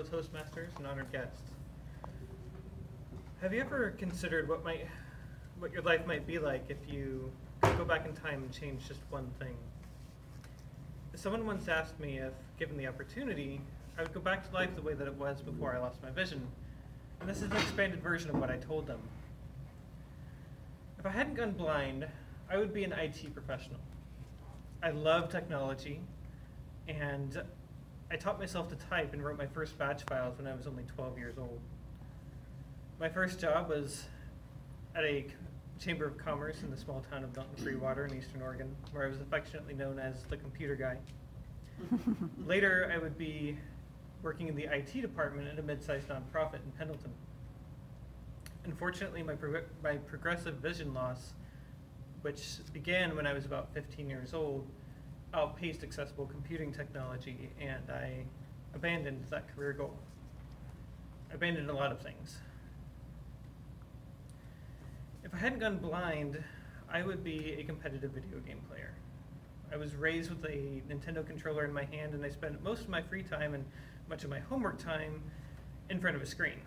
fellow Toastmasters and honored guests. Have you ever considered what your life might be like if you could go back in time and change just one thing? Someone once asked me if, given the opportunity, I would go back to life the way that it was before I lost my vision. And this is an expanded version of what I told them. If I hadn't gone blind, I would be an IT professional. I love technology, and I taught myself to type and wrote my first batch files when I was only 12 years old. My first job was at a Chamber of Commerce in the small town of Milton Freewater in Eastern Oregon, where I was affectionately known as the computer guy. Later, I would be working in the IT department at a mid-sized nonprofit in Pendleton. Unfortunately, my progressive vision loss, which began when I was about 15 years old, outpaced accessible computing technology, and I abandoned that career goal. I abandoned a lot of things. If I hadn't gone blind, I would be a competitive video game player. I was raised with a Nintendo controller in my hand, and I spent most of my free time and much of my homework time in front of a screen.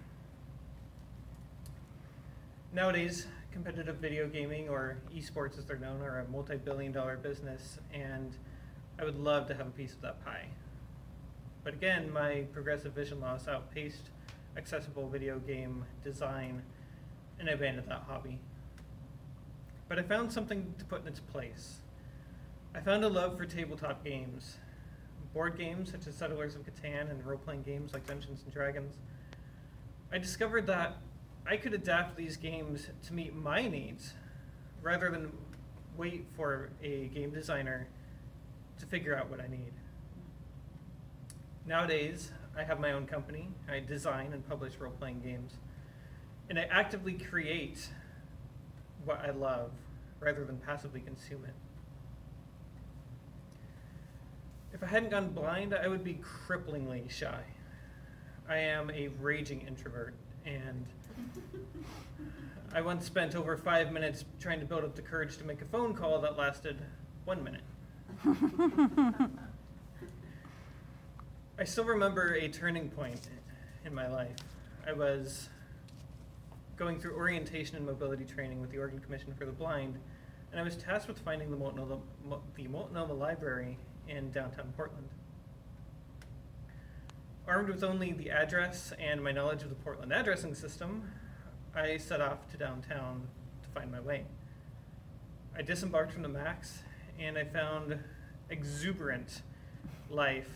Nowadays, competitive video gaming, or esports as they're known, are a multi-billion-dollar business, and I would love to have a piece of that pie. But again, my progressive vision loss outpaced accessible video game design, and I abandoned that hobby. But I found something to put in its place. I found a love for tabletop games. Board games such as Settlers of Catan and role-playing games like Dungeons and Dragons. I discovered that I could adapt these games to meet my needs rather than wait for a game designer to figure out what I need. Nowadays, I have my own company. I design and publish role-playing games. And I actively create what I love rather than passively consume it. If I hadn't gone blind, I would be cripplingly shy. I am a raging introvert, and I once spent over 5 minutes trying to build up the courage to make a phone call that lasted 1 minute. I still remember a turning point in my life. I was going through orientation and mobility training with the Oregon Commission for the Blind, and I was tasked with finding the Multnomah Library in downtown Portland. Armed with only the address and my knowledge of the Portland addressing system, I set off to downtown to find my way. I disembarked from the Max, and I found exuberant life,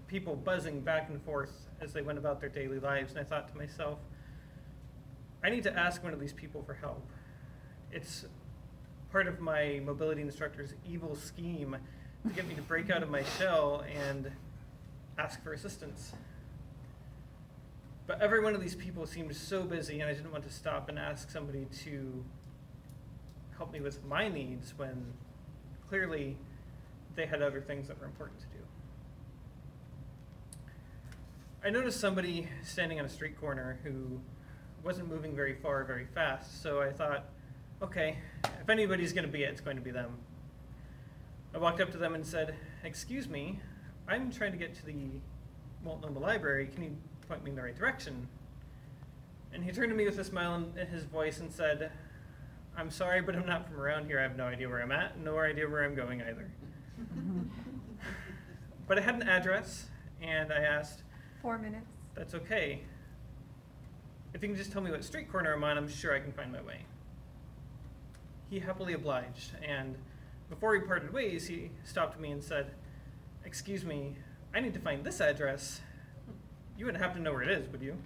people buzzing back and forth as they went about their daily lives, and I thought to myself, I need to ask one of these people for help. It's part of my mobility instructor's evil scheme to get me to break out of my shell and ask for assistance. But every one of these people seemed so busy, and I didn't want to stop and ask somebody to help me with my needs when clearly they had other things that were important to do. I noticed somebody standing on a street corner who wasn't moving very far, very fast, so I thought, okay, if anybody's going to be it, it's going to be them. I walked up to them and said, "Excuse me, I'm trying to get to the Multnomah Library. Can you point me in the right direction?" And he turned to me with a smile in his voice and said, "I'm sorry, but I'm not from around here. I have no idea where I'm at, no idea where I'm going either." But I had an address, and I asked, 4 minutes. "That's okay. If you can just tell me what street corner I'm on, I'm sure I can find my way." He happily obliged, and before we parted ways, he stopped me and said, "Excuse me, I need to find this address. You wouldn't happen to know where it is, would you?"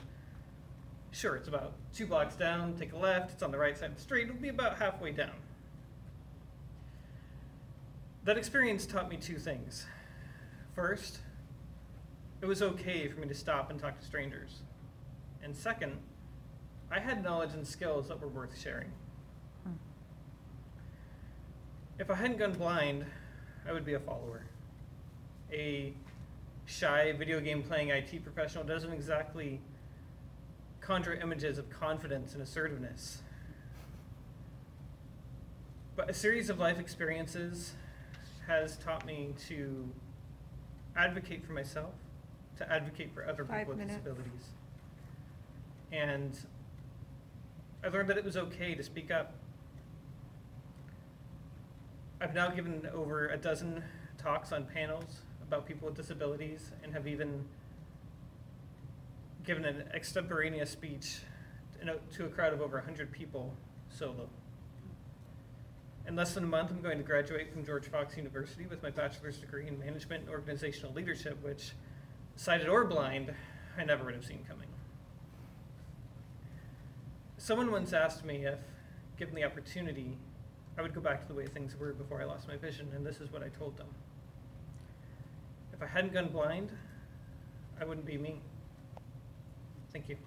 "Sure, it's about 2 blocks down, take a left, it's on the right side of the street, it'll be about halfway down." That experience taught me 2 things. First, it was okay for me to stop and talk to strangers. And second, I had knowledge and skills that were worth sharing. If I hadn't gone blind, I would be a follower. A shy video game playing IT professional doesn't exactly conjure images of confidence and assertiveness. But a series of life experiences has taught me to advocate for myself, to advocate for other people with disabilities. And I learned that it was okay to speak up. I've now given over a dozen talks on panels about people with disabilities and have even given an extemporaneous speech to a crowd of over 100 people solo. In less than a month, I'm going to graduate from George Fox University with my bachelor's degree in management and organizational leadership, which, sighted or blind, I never would have seen coming. Someone once asked me if, given the opportunity, I would go back to the way things were before I lost my vision, and this is what I told them. If I hadn't gone blind, I wouldn't be me. Thank you.